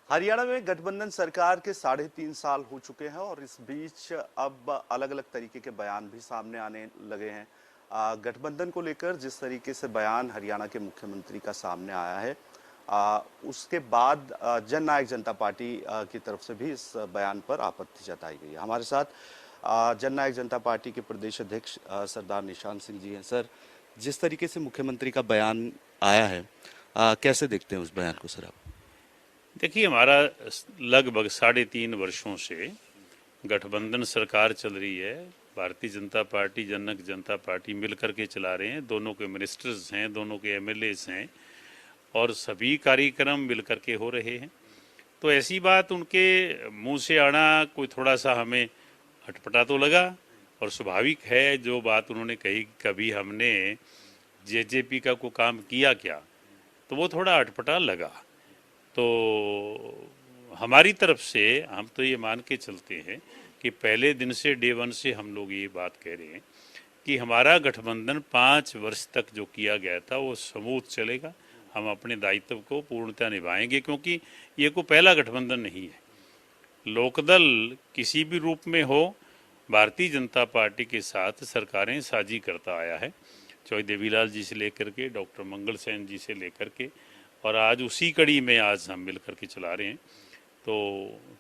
हरियाणा में गठबंधन सरकार के 3.5 साल हो चुके हैं और इस बीच अब अलग अलग तरीके के बयान भी सामने आने लगे हैं। गठबंधन को लेकर जिस तरीके से बयान हरियाणा के मुख्यमंत्री का सामने आया है, उसके बाद जन नायक जनता पार्टी की तरफ से भी इस बयान पर आपत्ति जताई गई है। हमारे साथ जन नायक जनता पार्टी के प्रदेश अध्यक्ष सरदार निशान सिंह जी हैं। सर, जिस तरीके से मुख्यमंत्री का बयान आया है, कैसे देखते हैं उस बयान को सर आप? देखिए, हमारा लगभग 3.5 वर्षों से गठबंधन सरकार चल रही है। भारतीय जनता पार्टी, जनक जनता पार्टी मिल करके चला रहे हैं। दोनों के मिनिस्टर्स हैं, दोनों के एमएलएज हैं और सभी कार्यक्रम मिल करके हो रहे हैं। तो ऐसी बात उनके मुंह से आना कोई थोड़ा सा हमें अटपटा तो लगा और स्वाभाविक है। जो बात उन्होंने कही, कभी हमने जेजेपी का कोई काम किया क्या, तो वो थोड़ा अटपटा लगा। तो हमारी तरफ से हम तो ये मान के चलते हैं कि पहले दिन से डे वन से हम लोग ये बात कह रहे हैं कि हमारा गठबंधन 5 वर्ष तक जो किया गया था वो स्मूथ चलेगा। हम अपने दायित्व को पूर्णतः निभाएंगे, क्योंकि ये कोई पहला गठबंधन नहीं है। लोकदल किसी भी रूप में हो, भारतीय जनता पार्टी के साथ सरकारें साझी करता आया है, चाहे देवीलाल जी से लेकर के डॉक्टर मंगल सेन जी से लेकर के, और आज उसी कड़ी में आज हम मिल करके चला रहे हैं। तो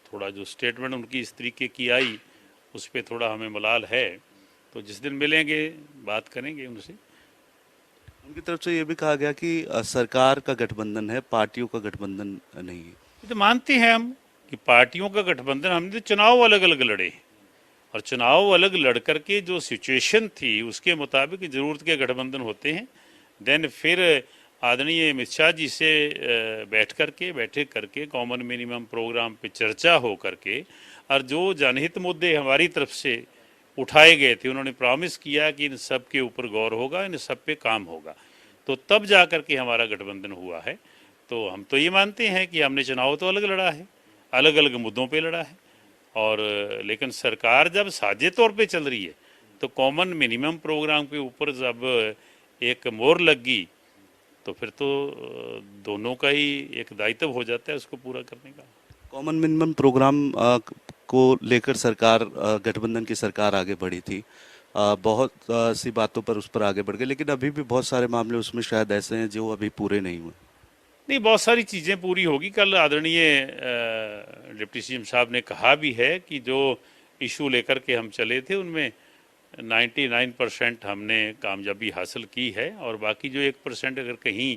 थोड़ा जो स्टेटमेंट उनकी इस तरीके की आई, उस पर थोड़ा हमें मलाल है। तो जिस दिन मिलेंगे बात करेंगे उनसे। उनकी तरफ से ये भी कहा गया कि सरकार का गठबंधन है, पार्टियों का गठबंधन नहीं है। ये तो मानते हैं हम कि पार्टियों का गठबंधन, हमने तो चुनाव अलग अलग लड़े और चुनाव अलग लड़ करके जो सिचुएशन थी उसके मुताबिक ज़रूरत के गठबंधन होते हैं। देन फिर आदरणीय अमित शाह जी से बैठक करके कॉमन मिनिमम प्रोग्राम पे चर्चा हो करके, और जो जनहित मुद्दे हमारी तरफ से उठाए गए थे, उन्होंने प्रॉमिस किया कि इन सब के ऊपर गौर होगा, इन सब पे काम होगा। तो तब जा करके हमारा गठबंधन हुआ है। तो हम तो ये मानते हैं कि हमने चुनाव तो अलग लड़ा है, अलग अलग मुद्दों पे लड़ा है, और लेकिन सरकार जब साझे तौर पे चल रही है तो कॉमन मिनिमम प्रोग्राम के ऊपर जब एक मोहर लग गई तो फिर तो दोनों का ही एक दायित्व हो जाता है उसको पूरा करने का। कॉमन मिनिमम प्रोग्राम को लेकर सरकार, गठबंधन की सरकार आगे बढ़ी थी। बहुत सी बातों पर उस पर आगे बढ़ गए, लेकिन अभी भी बहुत सारे मामले उसमें शायद ऐसे हैं जो अभी पूरे नहीं हुए। नहीं, बहुत सारी चीज़ें पूरी होगी। कल आदरणीय डिप्टी सीएम साहब ने कहा भी है कि जो इशू लेकर के हम चले थे उनमें 99% हमने कामयाबी हासिल की है, और बाकी जो 1% अगर कहीं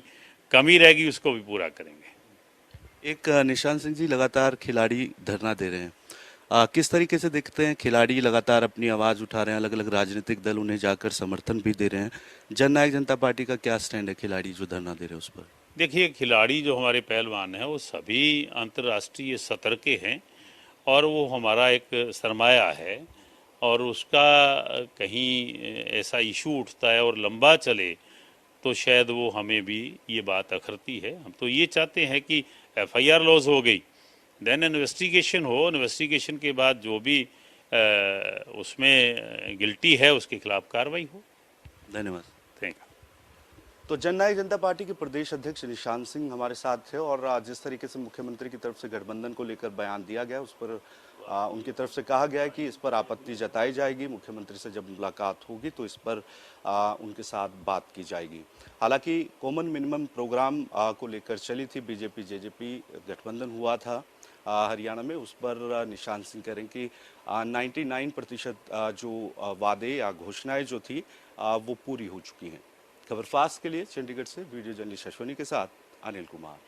कमी रहेगी उसको भी पूरा करेंगे। एक निशान सिंह जी, लगातार खिलाड़ी धरना दे रहे हैं। किस तरीके से देखते हैं? खिलाड़ी लगातार अपनी आवाज़ उठा रहे हैं, अलग अलग राजनीतिक दल उन्हें जाकर समर्थन भी दे रहे हैं। जन नायक जनता पार्टी का क्या स्टैंड है खिलाड़ी जो धरना दे रहे हैं उस पर? देखिए, खिलाड़ी जो हमारे पहलवान हैं वो सभी अंतर्राष्ट्रीय सतर के हैं और वो हमारा एक सरमाया है, और उसका कहीं ऐसा इशू उठता है और लंबा चले तो शायद वो हमें भी ये बात अखरती है। हम तो ये चाहते हैं कि एफआईआर लॉज हो गई, देन इन्वेस्टिगेशन हो, इन्वेस्टिगेशन के बाद जो भी उसमें गिल्टी है उसके खिलाफ कार्रवाई हो। धन्यवाद। Thank you. तो जन नायक जनता पार्टी के प्रदेश अध्यक्ष निशान सिंह हमारे साथ थे, और जिस तरीके से मुख्यमंत्री की तरफ से गठबंधन को लेकर बयान दिया गया उस पर उनकी तरफ से कहा गया है कि इस पर आपत्ति जताई जाएगी। मुख्यमंत्री से जब मुलाकात होगी तो इस पर उनके साथ बात की जाएगी। हालांकि कॉमन मिनिमम प्रोग्राम को लेकर चली थी बीजेपी जेजेपी गठबंधन हुआ था हरियाणा में, उस पर निशान सिंह कह रहे हैं कि 99% जो वादे या घोषणाएं जो थी वो पूरी हो चुकी हैं। खबर फास्ट के लिए चंडीगढ़ से वीडियो जर्नलिस्ट अश्वनी के साथ अनिल कुमार।